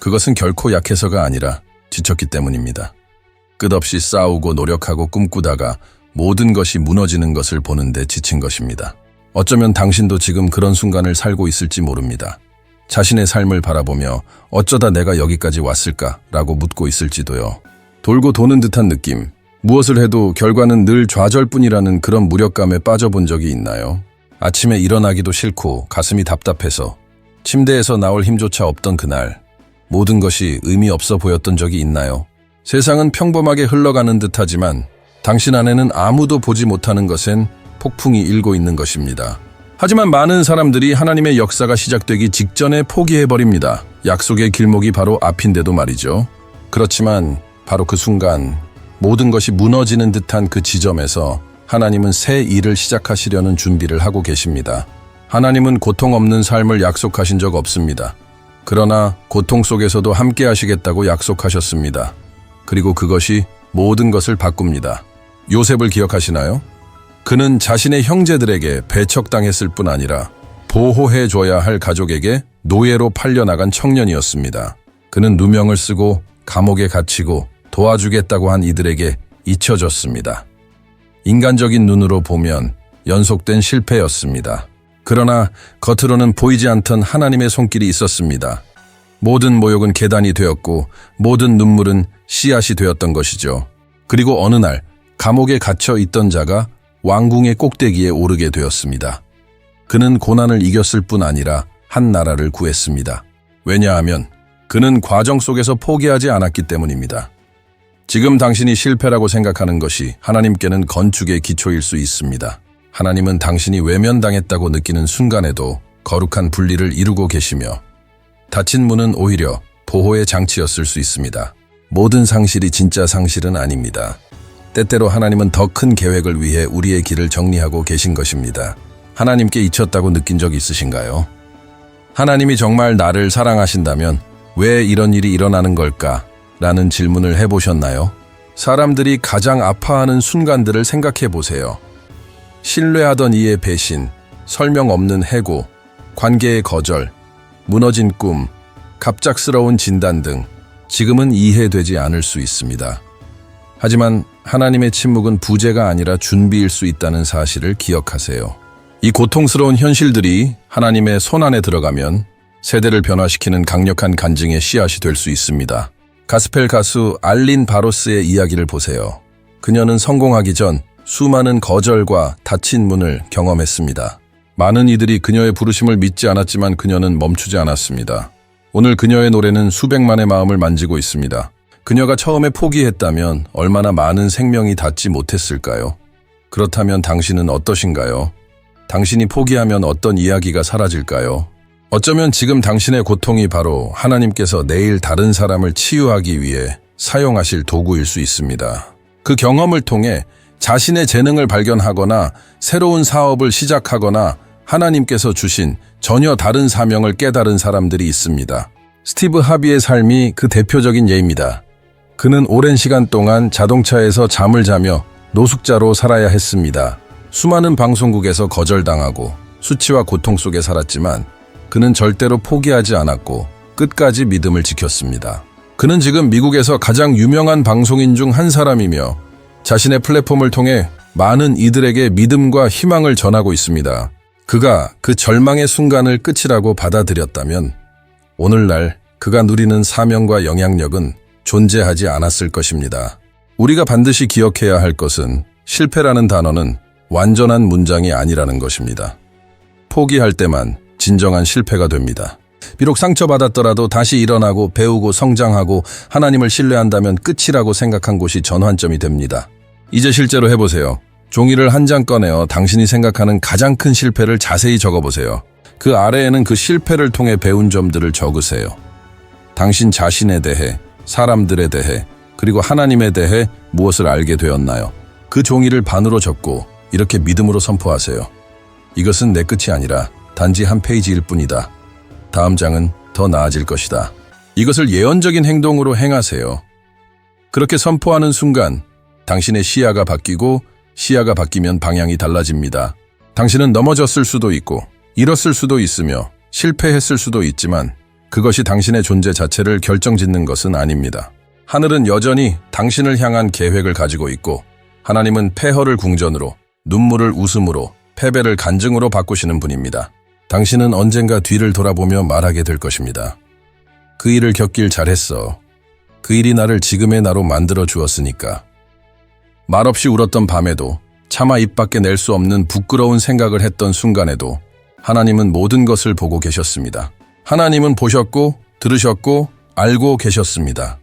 그것은 결코 약해서가 아니라 지쳤기 때문입니다. 끝없이 싸우고 노력하고 꿈꾸다가 모든 것이 무너지는 것을 보는데 지친 것입니다. 어쩌면 당신도 지금 그런 순간을 살고 있을지 모릅니다. 자신의 삶을 바라보며 어쩌다 내가 여기까지 왔을까라고 묻고 있을지도요. 돌고 도는 듯한 느낌, 무엇을 해도 결과는 늘 좌절뿐이라는 그런 무력감에 빠져본 적이 있나요? 아침에 일어나기도 싫고 가슴이 답답해서 침대에서 나올 힘조차 없던 그날, 모든 것이 의미 없어 보였던 적이 있나요? 세상은 평범하게 흘러가는 듯하지만 당신 안에는 아무도 보지 못하는 것엔 폭풍이 일고 있는 것입니다. 하지만 많은 사람들이 하나님의 역사가 시작되기 직전에 포기해버립니다. 약속의 길목이 바로 앞인데도 말이죠. 그렇지만 바로 그 순간 모든 것이 무너지는 듯한 그 지점에서 하나님은 새 일을 시작하시려는 준비를 하고 계십니다. 하나님은 고통 없는 삶을 약속하신 적 없습니다. 그러나 고통 속에서도 함께 하시겠다고 약속하셨습니다. 그리고 그것이 모든 것을 바꿉니다. 요셉을 기억하시나요? 그는 자신의 형제들에게 배척당했을 뿐 아니라 보호해줘야 할 가족에게 노예로 팔려나간 청년이었습니다. 그는 누명을 쓰고 감옥에 갇히고 도와주겠다고 한 이들에게 잊혀졌습니다. 인간적인 눈으로 보면 연속된 실패였습니다. 그러나 겉으로는 보이지 않던 하나님의 손길이 있었습니다. 모든 모욕은 계단이 되었고 모든 눈물은 씨앗이 되었던 것이죠. 그리고 어느 날 감옥에 갇혀 있던 자가 왕궁의 꼭대기에 오르게 되었습니다. 그는 고난을 이겼을 뿐 아니라 한 나라를 구했습니다. 왜냐하면 그는 과정 속에서 포기하지 않았기 때문입니다. 지금 당신이 실패라고 생각하는 것이 하나님께는 건축의 기초일 수 있습니다. 하나님은 당신이 외면당했다고 느끼는 순간에도 거룩한 분리를 이루고 계시며 닫힌 문은 오히려 보호의 장치였을 수 있습니다. 모든 상실이 진짜 상실은 아닙니다. 때때로 하나님은 더 큰 계획을 위해 우리의 길을 정리하고 계신 것입니다. 하나님께 잊혔다고 느낀 적 있으신가요? 하나님이 정말 나를 사랑하신다면 왜 이런 일이 일어나는 걸까? 라는 질문을 해보셨나요? 사람들이 가장 아파하는 순간들을 생각해 보세요. 신뢰하던 이의 배신, 설명 없는 해고, 관계의 거절, 무너진 꿈, 갑작스러운 진단 등 지금은 이해되지 않을 수 있습니다. 하지만 하나님의 침묵은 부재가 아니라 준비일 수 있다는 사실을 기억하세요. 이 고통스러운 현실들이 하나님의 손 안에 들어가면 세대를 변화시키는 강력한 간증의 씨앗이 될 수 있습니다. 가스펠 가수 알린 바로스의 이야기를 보세요. 그녀는 성공하기 전 수많은 거절과 닫힌 문을 경험했습니다. 많은 이들이 그녀의 부르심을 믿지 않았지만 그녀는 멈추지 않았습니다. 오늘 그녀의 노래는 수백만의 마음을 만지고 있습니다. 그녀가 처음에 포기했다면 얼마나 많은 생명이 닿지 못했을까요? 그렇다면 당신은 어떠신가요? 당신이 포기하면 어떤 이야기가 사라질까요? 어쩌면 지금 당신의 고통이 바로 하나님께서 내일 다른 사람을 치유하기 위해 사용하실 도구일 수 있습니다. 그 경험을 통해 자신의 재능을 발견하거나 새로운 사업을 시작하거나 하나님께서 주신 전혀 다른 사명을 깨달은 사람들이 있습니다. 스티브 하비의 삶이 그 대표적인 예입니다. 그는 오랜 시간 동안 자동차에서 잠을 자며 노숙자로 살아야 했습니다. 수많은 방송국에서 거절당하고 수치와 고통 속에 살았지만 그는 절대로 포기하지 않았고 끝까지 믿음을 지켰습니다. 그는 지금 미국에서 가장 유명한 방송인 중 한 사람이며 자신의 플랫폼을 통해 많은 이들에게 믿음과 희망을 전하고 있습니다. 그가 그 절망의 순간을 끝이라고 받아들였다면 오늘날 그가 누리는 사명과 영향력은 존재하지 않았을 것입니다. 우리가 반드시 기억해야 할 것은 실패라는 단어는 완전한 문장이 아니라는 것입니다. 포기할 때만 진정한 실패가 됩니다. 비록 상처받았더라도 다시 일어나고 배우고 성장하고 하나님을 신뢰한다면 끝이라고 생각한 곳이 전환점이 됩니다. 이제 실제로 해보세요. 종이를 한 장 꺼내어 당신이 생각하는 가장 큰 실패를 자세히 적어보세요. 그 아래에는 그 실패를 통해 배운 점들을 적으세요. 당신 자신에 대해, 사람들에 대해, 그리고 하나님에 대해 무엇을 알게 되었나요? 그 종이를 반으로 접고 이렇게 믿음으로 선포하세요. 이것은 내 끝이 아니라 단지 한 페이지일 뿐이다. 다음 장은 더 나아질 것이다. 이것을 예언적인 행동으로 행하세요. 그렇게 선포하는 순간 당신의 시야가 바뀌고 시야가 바뀌면 방향이 달라집니다. 당신은 넘어졌을 수도 있고 잃었을 수도 있으며 실패했을 수도 있지만 그것이 당신의 존재 자체를 결정짓는 것은 아닙니다. 하늘은 여전히 당신을 향한 계획을 가지고 있고 하나님은 폐허를 궁전으로, 눈물을 웃음으로, 패배를 간증으로 바꾸시는 분입니다. 당신은 언젠가 뒤를 돌아보며 말하게 될 것입니다. 그 일을 겪길 잘했어. 그 일이 나를 지금의 나로 만들어 주었으니까. 말없이 울었던 밤에도, 차마 입 밖에 낼 수 없는 부끄러운 생각을 했던 순간에도 하나님은 모든 것을 보고 계셨습니다. 하나님은 보셨고 들으셨고 알고 계셨습니다.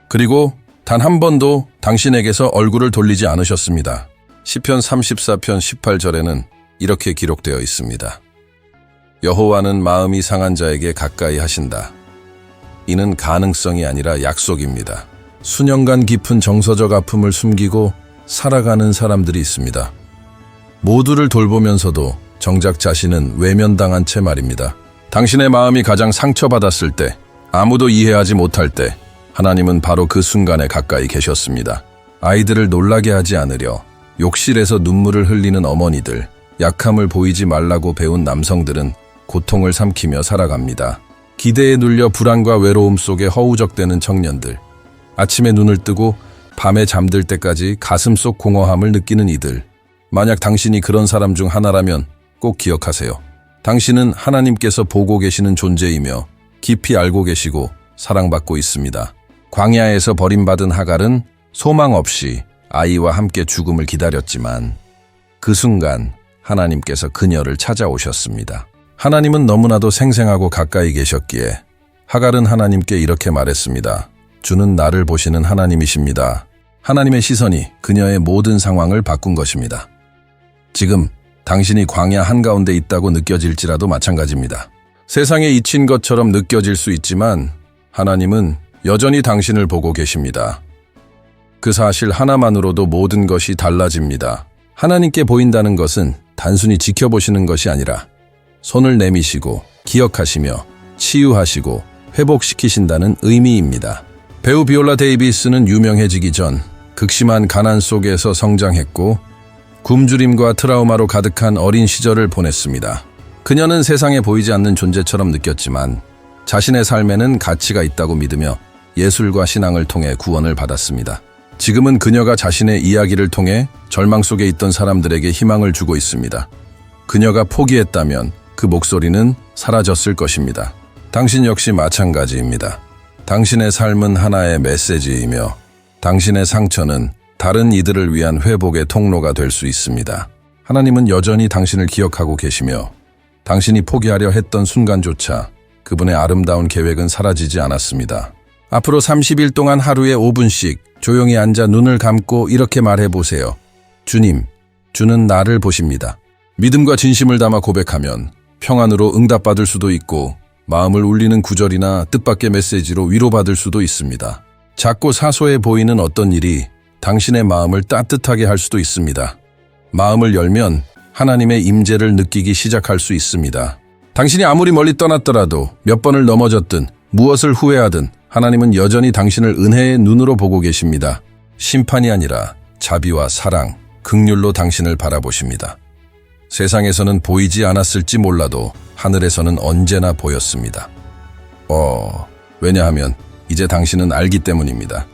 그리고 단 한 번도 당신에게서 얼굴을 돌리지 않으셨습니다. 시편 34편 18절에는 이렇게 기록되어 있습니다. 여호와는 마음이 상한 자에게 가까이 하신다. 이는 가능성이 아니라 약속입니다. 수년간 깊은 정서적 아픔을 숨기고 살아가는 사람들이 있습니다. 모두를 돌보면서도 정작 자신은 외면당한 채 말입니다. 당신의 마음이 가장 상처받았을 때, 아무도 이해하지 못할 때 하나님은 바로 그 순간에 가까이 계셨습니다. 아이들을 놀라게 하지 않으려 욕실에서 눈물을 흘리는 어머니들, 약함을 보이지 말라고 배운 남성들은 고통을 삼키며 살아갑니다. 기대에 눌려 불안과 외로움 속에 허우적대는 청년들, 아침에 눈을 뜨고 밤에 잠들 때까지 가슴 속 공허함을 느끼는 이들. 만약 당신이 그런 사람 중 하나라면 꼭 기억하세요. 당신은 하나님께서 보고 계시는 존재이며 깊이 알고 계시고 사랑받고 있습니다. 광야에서 버림받은 하갈은 소망 없이 아이와 함께 죽음을 기다렸지만 그 순간 하나님께서 그녀를 찾아오셨습니다. 하나님은 너무나도 생생하고 가까이 계셨기에 하갈은 하나님께 이렇게 말했습니다. 주는 나를 보시는 하나님이십니다. 하나님의 시선이 그녀의 모든 상황을 바꾼 것입니다. 지금 당신이 광야 한가운데 있다고 느껴질지라도 마찬가지입니다. 세상에 잊힌 것처럼 느껴질 수 있지만 하나님은 여전히 당신을 보고 계십니다. 그 사실 하나만으로도 모든 것이 달라집니다. 하나님께 보인다는 것은 단순히 지켜보시는 것이 아니라 손을 내미시고 기억하시며 치유하시고 회복시키신다는 의미입니다. 배우 비올라 데이비스는 유명해지기 전 극심한 가난 속에서 성장했고 굶주림과 트라우마로 가득한 어린 시절을 보냈습니다. 그녀는 세상에 보이지 않는 존재처럼 느꼈지만 자신의 삶에는 가치가 있다고 믿으며 예술과 신앙을 통해 구원을 받았습니다. 지금은 그녀가 자신의 이야기를 통해 절망 속에 있던 사람들에게 희망을 주고 있습니다. 그녀가 포기했다면 그 목소리는 사라졌을 것입니다. 당신 역시 마찬가지입니다. 당신의 삶은 하나의 메시지이며 당신의 상처는 다른 이들을 위한 회복의 통로가 될 수 있습니다. 하나님은 여전히 당신을 기억하고 계시며 당신이 포기하려 했던 순간조차 그분의 아름다운 계획은 사라지지 않았습니다. 앞으로 30일 동안 하루에 5분씩 조용히 앉아 눈을 감고 이렇게 말해보세요. 주님, 주는 나를 보십니다. 믿음과 진심을 담아 고백하면 평안으로 응답받을 수도 있고 마음을 울리는 구절이나 뜻밖의 메시지로 위로받을 수도 있습니다. 작고 사소해 보이는 어떤 일이 당신의 마음을 따뜻하게 할 수도 있습니다. 마음을 열면 하나님의 임재를 느끼기 시작할 수 있습니다. 당신이 아무리 멀리 떠났더라도 몇 번을 넘어졌든 무엇을 후회하든 하나님은 여전히 당신을 은혜의 눈으로 보고 계십니다. 심판이 아니라 자비와 사랑, 긍휼로 당신을 바라보십니다. 세상에서는 보이지 않았을지 몰라도 하늘에서는 언제나 보였습니다. 왜냐하면 이제 당신은 알기 때문입니다.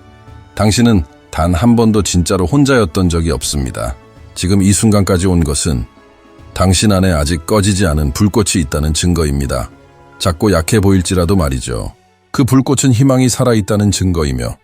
당신은 단 한 번도 진짜로 혼자였던 적이 없습니다. 지금 이 순간까지 온 것은 당신 안에 아직 꺼지지 않은 불꽃이 있다는 증거입니다. 작고 약해 보일지라도 말이죠. 그 불꽃은 희망이 살아있다는 증거이며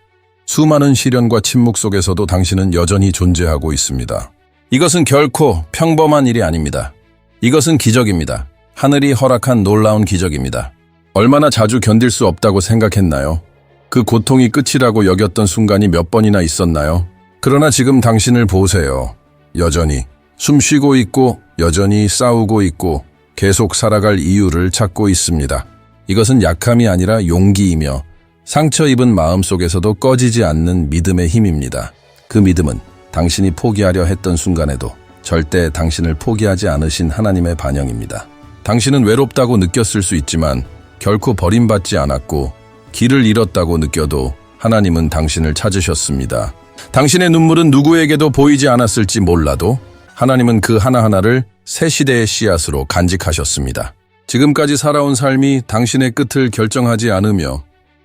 수많은 시련과 침묵 속에서도 당신은 여전히 존재하고 있습니다. 이것은 결코 평범한 일이 아닙니다. 이것은 기적입니다. 하늘이 허락한 놀라운 기적입니다. 얼마나 자주 견딜 수 없다고 생각했나요? 그 고통이 끝이라고 여겼던 순간이 몇 번이나 있었나요? 그러나 지금 당신을 보세요. 여전히 숨 쉬고 있고 여전히 싸우고 있고 계속 살아갈 이유를 찾고 있습니다. 이것은 약함이 아니라 용기이며 상처 입은 마음 속에서도 꺼지지 않는 믿음의 힘입니다. 그 믿음은 당신이 포기하려 했던 순간에도 절대 당신을 포기하지 않으신 하나님의 반영입니다. 당신은 외롭다고 느꼈을 수 있지만 결코 버림받지 않았고 길을 잃었다고 느껴도 하나님은 당신을 찾으셨습니다. 당신의 눈물은 누구에게도 보이지 않았을지 몰라도 하나님은 그 하나하나를 새 시대의 씨앗으로 간직하셨습니다. 지금까지 살아온 삶이 당신의 끝을 결정하지 않으며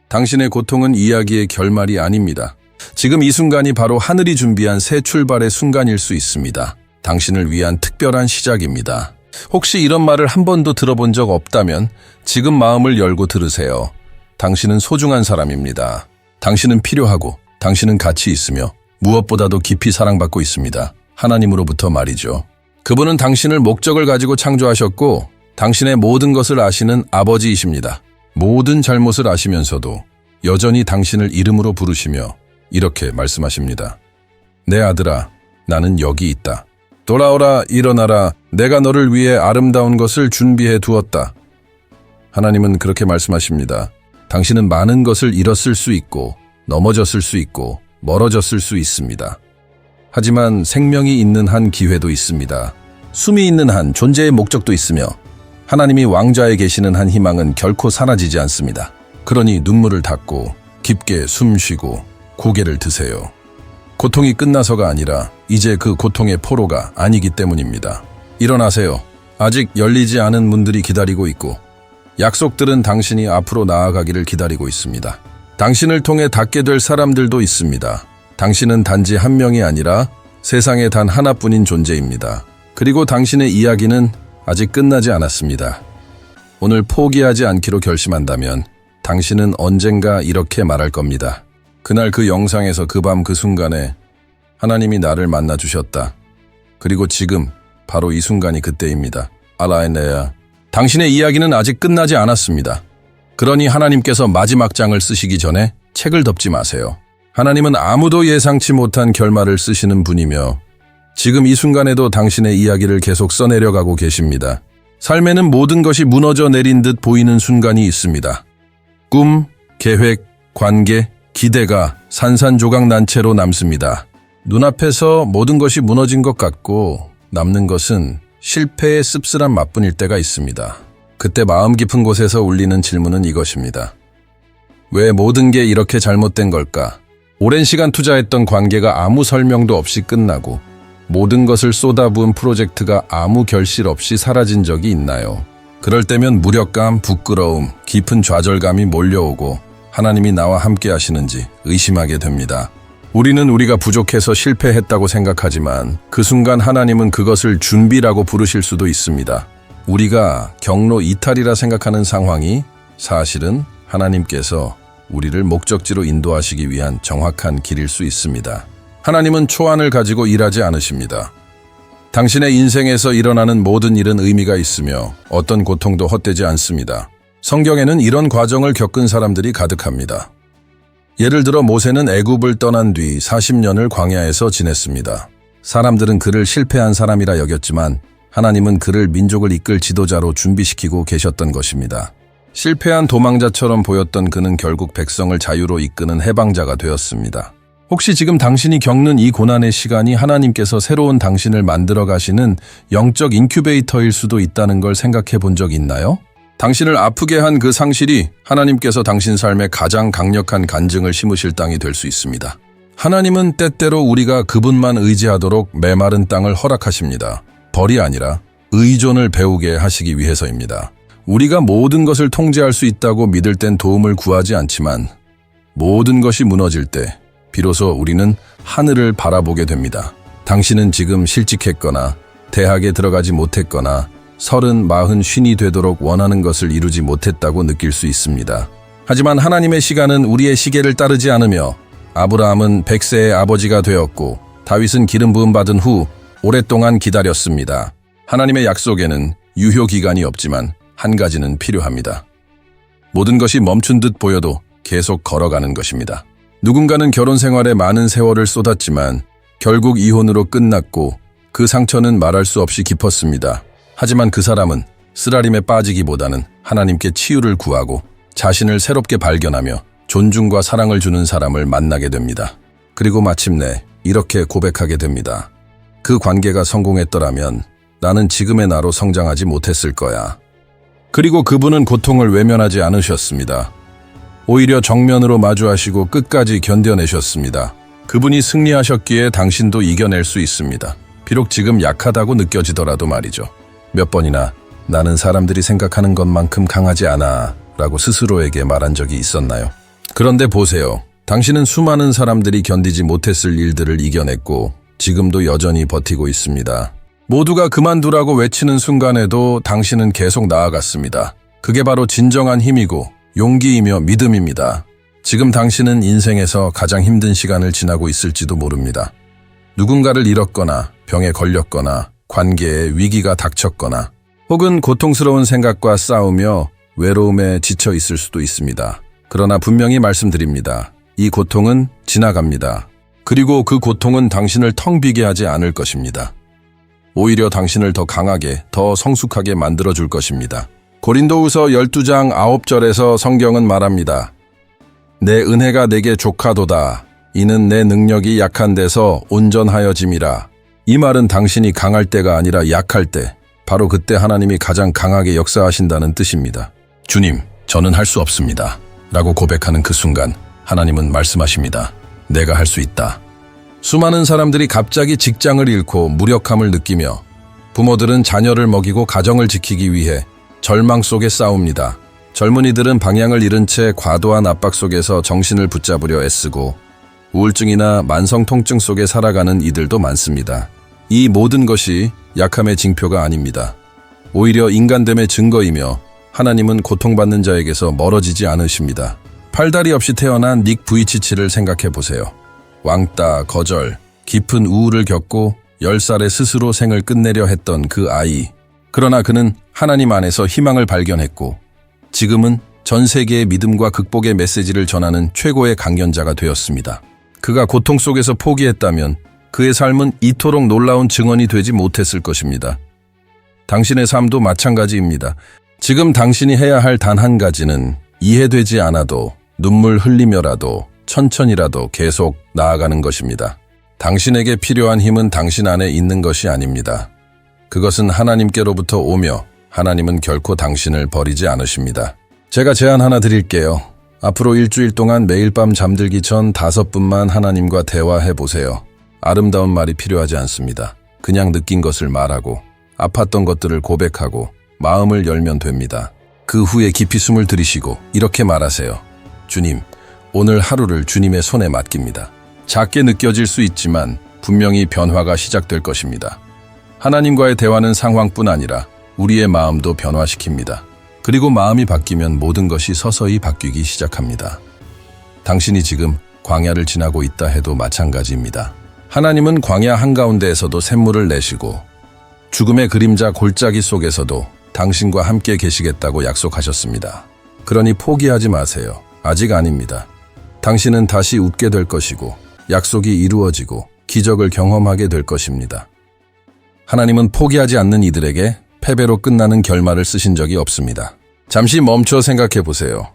당신의 고통은 이야기의 결말이 아닙니다. 지금 이 순간이 바로 하늘이 준비한 새 출발의 순간일 수 있습니다. 당신을 위한 특별한 시작입니다. 혹시 이런 말을 한 번도 들어본 적 없다면 지금 마음을 열고 들으세요. 당신은 소중한 사람입니다. 당신은 필요하고 당신은 가치 있으며 무엇보다도 깊이 사랑받고 있습니다. 하나님으로부터 말이죠. 그분은 당신을 목적을 가지고 창조하셨고 당신의 모든 것을 아시는 아버지이십니다. 모든 잘못을 아시면서도 여전히 당신을 이름으로 부르시며 이렇게 말씀하십니다. 내 아들아, 나는 여기 있다. 돌아오라, 일어나라. 내가 너를 위해 아름다운 것을 준비해 두었다. 하나님은 그렇게 말씀하십니다. 당신은 많은 것을 잃었을 수 있고 넘어졌을 수 있고 멀어졌을 수 있습니다. 하지만 생명이 있는 한 기회도 있습니다. 숨이 있는 한 존재의 목적도 있으며 하나님이 왕좌에 계시는 한 희망은 결코 사라지지 않습니다. 그러니 눈물을 닦고 깊게 숨 쉬고 고개를 드세요. 고통이 끝나서가 아니라 이제 그 고통의 포로가 아니기 때문입니다. 일어나세요. 아직 열리지 않은 문들이 기다리고 있고 약속들은 당신이 앞으로 나아가기를 기다리고 있습니다. 당신을 통해 닿게 될 사람들도 있습니다. 당신은 단지 한 명이 아니라 세상에 단 하나뿐인 존재입니다. 그리고 당신의 이야기는 아직 끝나지 않았습니다. 오늘 포기하지 않기로 결심한다면 당신은 언젠가 이렇게 말할 겁니다. 그날 그 영상에서 그 밤 그 순간에 하나님이 나를 만나 주셨다. 그리고 지금 바로 이 순간이 그때입니다. 알라에네야. 당신의 이야기는 아직 끝나지 않았습니다. 그러니 하나님께서 마지막 장을 쓰시기 전에 책을 덮지 마세요. 하나님은 아무도 예상치 못한 결말을 쓰시는 분이며 지금 이 순간에도 당신의 이야기를 계속 써내려가고 계십니다. 삶에는 모든 것이 무너져 내린 듯 보이는 순간이 있습니다. 꿈, 계획, 관계, 기대가 산산조각 난 채로 남습니다. 눈앞에서 모든 것이 무너진 것 같고 남는 것은 실패의 씁쓸한 맛뿐일 때가 있습니다. 그때 마음 깊은 곳에서 울리는 질문은 이것입니다. 왜 모든 게 이렇게 잘못된 걸까? 오랜 시간 투자했던 관계가 아무 설명도 없이 끝나고 모든 것을 쏟아부은 프로젝트가 아무 결실 없이 사라진 적이 있나요? 그럴 때면 무력감, 부끄러움, 깊은 좌절감이 몰려오고 하나님이 나와 함께 하시는지 의심하게 됩니다. 우리는 우리가 부족해서 실패했다고 생각하지만 그 순간 하나님은 그것을 준비라고 부르실 수도 있습니다. 우리가 경로 이탈이라 생각하는 상황이 사실은 하나님께서 우리를 목적지로 인도하시기 위한 정확한 길일 수 있습니다. 하나님은 초안을 가지고 일하지 않으십니다. 당신의 인생에서 일어나는 모든 일은 의미가 있으며 어떤 고통도 헛되지 않습니다. 성경에는 이런 과정을 겪은 사람들이 가득합니다. 예를 들어 모세는 애굽을 떠난 뒤 40년을 광야에서 지냈습니다. 사람들은 그를 실패한 사람이라 여겼지만 하나님은 그를 민족을 이끌 지도자로 준비시키고 계셨던 것입니다. 실패한 도망자처럼 보였던 그는 결국 백성을 자유로 이끄는 해방자가 되었습니다. 혹시 지금 당신이 겪는 이 고난의 시간이 하나님께서 새로운 당신을 만들어 가시는 영적 인큐베이터일 수도 있다는 걸 생각해 본 적 있나요? 당신을 아프게 한 그 상실이 하나님께서 당신 삶에 가장 강력한 간증을 심으실 땅이 될 수 있습니다. 하나님은 때때로 우리가 그분만 의지하도록 메마른 땅을 허락하십니다. 벌이 아니라 의존을 배우게 하시기 위해서입니다. 우리가 모든 것을 통제할 수 있다고 믿을 땐 도움을 구하지 않지만 모든 것이 무너질 때 비로소 우리는 하늘을 바라보게 됩니다. 당신은 지금 실직했거나 대학에 들어가지 못했거나 30, 40, 50이 되도록 원하는 것을 이루지 못했다고 느낄 수 있습니다. 하지만 하나님의 시간은 우리의 시계를 따르지 않으며 아브라함은 100세의 아버지가 되었고 다윗은 기름 부음 받은 후 오랫동안 기다렸습니다. 하나님의 약속에는 유효 기간이 없지만 한 가지는 필요합니다. 모든 것이 멈춘 듯 보여도 계속 걸어가는 것입니다. 누군가는 결혼 생활에 많은 세월을 쏟았지만 결국 이혼으로 끝났고 그 상처는 말할 수 없이 깊었습니다. 하지만 그 사람은 쓰라림에 빠지기보다는 하나님께 치유를 구하고 자신을 새롭게 발견하며 존중과 사랑을 주는 사람을 만나게 됩니다. 그리고 마침내 이렇게 고백하게 됩니다. 그 관계가 성공했더라면 나는 지금의 나로 성장하지 못했을 거야. 그리고 그분은 고통을 외면하지 않으셨습니다. 오히려 정면으로 마주하시고 끝까지 견뎌내셨습니다. 그분이 승리하셨기에 당신도 이겨낼 수 있습니다. 비록 지금 약하다고 느껴지더라도 말이죠. 몇 번이나 나는 사람들이 생각하는 것만큼 강하지 않아 라고 스스로에게 말한 적이 있었나요? 그런데 보세요. 당신은 수많은 사람들이 견디지 못했을 일들을 이겨냈고 지금도 여전히 버티고 있습니다. 모두가 그만두라고 외치는 순간에도 당신은 계속 나아갔습니다. 그게 바로 진정한 힘이고 용기이며 믿음입니다. 지금 당신은 인생에서 가장 힘든 시간을 지나고 있을지도 모릅니다. 누군가를 잃었거나 병에 걸렸거나 관계에 위기가 닥쳤거나 혹은 고통스러운 생각과 싸우며 외로움에 지쳐 있을 수도 있습니다. 그러나 분명히 말씀드립니다. 이 고통은 지나갑니다. 그리고 그 고통은 당신을 텅 비게 하지 않을 것입니다. 오히려 당신을 더 강하게, 더 성숙하게 만들어줄 것입니다. 고린도후서 12장 9절에서 성경은 말합니다. 내 은혜가 내게 족하도다. 이는 내 능력이 약한 데서 온전하여짐이라. 이 말은 당신이 강할 때가 아니라 약할 때, 바로 그때 하나님이 가장 강하게 역사하신다는 뜻입니다. 주님, 저는 할 수 없습니다. 라고 고백하는 그 순간 하나님은 말씀하십니다. 내가 할 수 있다. 수많은 사람들이 갑자기 직장을 잃고 무력함을 느끼며 부모들은 자녀를 먹이고 가정을 지키기 위해 절망 속에 싸웁니다. 젊은이들은 방향을 잃은 채 과도한 압박 속에서 정신을 붙잡으려 애쓰고 우울증이나 만성 통증 속에 살아가는 이들도 많습니다. 이 모든 것이 약함의 징표가 아닙니다. 오히려 인간됨의 증거이며 하나님은 고통받는 자에게서 멀어지지 않으십니다. 팔다리 없이 태어난 닉 부이치치를 생각해 보세요. 왕따, 거절, 깊은 우울을 겪고 10살에 스스로 생을 끝내려 했던 그 아이. 그러나 그는 하나님 안에서 희망을 발견했고 지금은 전 세계의 믿음과 극복의 메시지를 전하는 최고의 강연자가 되었습니다. 그가 고통 속에서 포기했다면 그의 삶은 이토록 놀라운 증언이 되지 못했을 것입니다. 당신의 삶도 마찬가지입니다. 지금 당신이 해야 할 단 한 가지는 이해되지 않아도 눈물 흘리며라도 천천히라도 계속 나아가는 것입니다. 당신에게 필요한 힘은 당신 안에 있는 것이 아닙니다. 그것은 하나님께로부터 오며 하나님은 결코 당신을 버리지 않으십니다. 제가 제안 하나 드릴게요. 앞으로 일주일 동안 매일 밤 잠들기 전 5분만 하나님과 대화해 보세요. 아름다운 말이 필요하지 않습니다. 그냥 느낀 것을 말하고 아팠던 것들을 고백하고 마음을 열면 됩니다. 그 후에 깊이 숨을 들이쉬고 이렇게 말하세요. 주님, 오늘 하루를 주님의 손에 맡깁니다. 작게 느껴질 수 있지만 분명히 변화가 시작될 것입니다. 하나님과의 대화는 상황뿐 아니라 우리의 마음도 변화시킵니다. 그리고 마음이 바뀌면 모든 것이 서서히 바뀌기 시작합니다. 당신이 지금 광야를 지나고 있다 해도 마찬가지입니다. 하나님은 광야 한가운데에서도 샘물을 내시고 죽음의 그림자 골짜기 속에서도 당신과 함께 계시겠다고 약속하셨습니다. 그러니 포기하지 마세요. 아직 아닙니다. 당신은 다시 웃게 될 것이고 약속이 이루어지고 기적을 경험하게 될 것입니다. 하나님은 포기하지 않는 이들에게 패배로 끝나는 결말을 쓰신 적이 없습니다. 잠시 멈춰 생각해 보세요.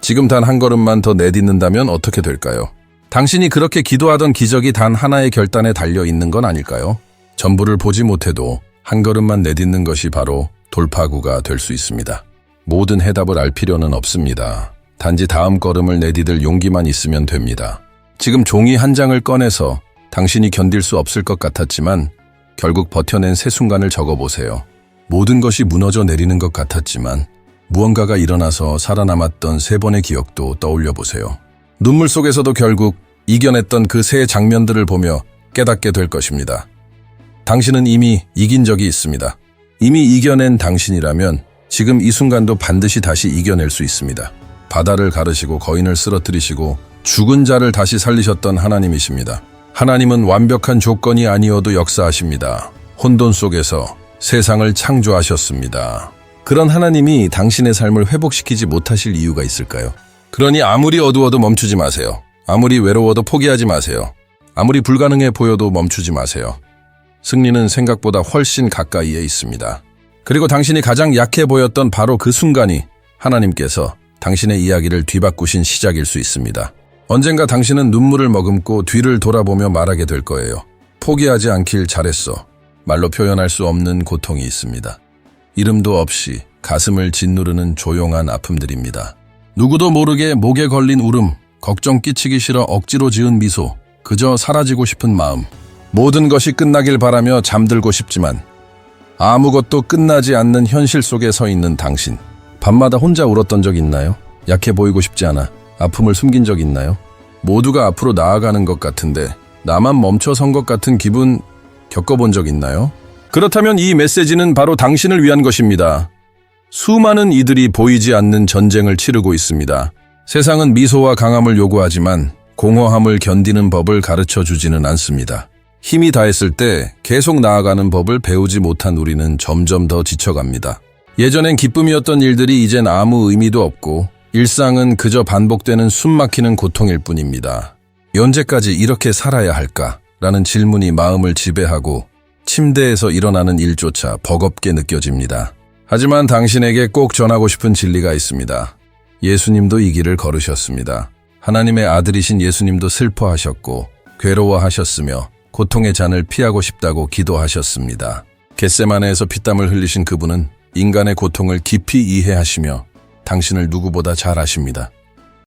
지금 단 한 걸음만 더 내딛는다면 어떻게 될까요? 당신이 그렇게 기도하던 기적이 단 하나의 결단에 달려 있는 건 아닐까요? 전부를 보지 못해도 한 걸음만 내딛는 것이 바로 돌파구가 될 수 있습니다. 모든 해답을 알 필요는 없습니다. 단지 다음 걸음을 내디딜 용기만 있으면 됩니다. 지금 종이 한 장을 꺼내서 당신이 견딜 수 없을 것 같았지만 결국 버텨낸 새 순간을 적어보세요. 모든 것이 무너져 내리는 것 같았지만 무언가가 일어나서 살아남았던 3번의 기억도 떠올려 보세요. 눈물 속에서도 결국 이겨냈던 그 새 장면들을 보며 깨닫게 될 것입니다. 당신은 이미 이긴 적이 있습니다. 이미 이겨낸 당신이라면 지금 이 순간도 반드시 다시 이겨낼 수 있습니다. 바다를 가르시고 거인을 쓰러뜨리시고 죽은 자를 다시 살리셨던 하나님이십니다. 하나님은 완벽한 조건이 아니어도 역사하십니다. 혼돈 속에서 세상을 창조하셨습니다. 그런 하나님이 당신의 삶을 회복시키지 못하실 이유가 있을까요? 그러니 아무리 어두워도 멈추지 마세요. 아무리 외로워도 포기하지 마세요. 아무리 불가능해 보여도 멈추지 마세요. 승리는 생각보다 훨씬 가까이에 있습니다. 그리고 당신이 가장 약해 보였던 바로 그 순간이 하나님께서 당신의 이야기를 뒤바꾸신 시작일 수 있습니다. 언젠가 당신은 눈물을 머금고 뒤를 돌아보며 말하게 될 거예요. 포기하지 않길 잘했어. 말로 표현할 수 없는 고통이 있습니다. 이름도 없이 가슴을 짓누르는 조용한 아픔들입니다. 누구도 모르게 목에 걸린 울음, 걱정 끼치기 싫어 억지로 지은 미소, 그저 사라지고 싶은 마음. 모든 것이 끝나길 바라며 잠들고 싶지만 아무것도 끝나지 않는 현실 속에 서 있는 당신. 밤마다 혼자 울었던 적 있나요? 약해 보이고 싶지 않아 아픔을 숨긴 적 있나요? 모두가 앞으로 나아가는 것 같은데 나만 멈춰선 것 같은 기분 겪어본 적 있나요? 그렇다면 이 메시지는 바로 당신을 위한 것입니다. 수많은 이들이 보이지 않는 전쟁을 치르고 있습니다. 세상은 미소와 강함을 요구하지만 공허함을 견디는 법을 가르쳐 주지는 않습니다. 힘이 다했을 때 계속 나아가는 법을 배우지 못한 우리는 점점 더 지쳐갑니다. 예전엔 기쁨이었던 일들이 이젠 아무 의미도 없고 일상은 그저 반복되는 숨막히는 고통일 뿐입니다. 언제까지 이렇게 살아야 할까? 라는 질문이 마음을 지배하고 침대에서 일어나는 일조차 버겁게 느껴집니다. 하지만 당신에게 꼭 전하고 싶은 진리가 있습니다. 예수님도 이 길을 걸으셨습니다. 하나님의 아들이신 예수님도 슬퍼하셨고 괴로워하셨으며 고통의 잔을 피하고 싶다고 기도하셨습니다. 겟세마네에서 피땀을 흘리신 그분은 인간의 고통을 깊이 이해하시며 당신을 누구보다 잘 아십니다.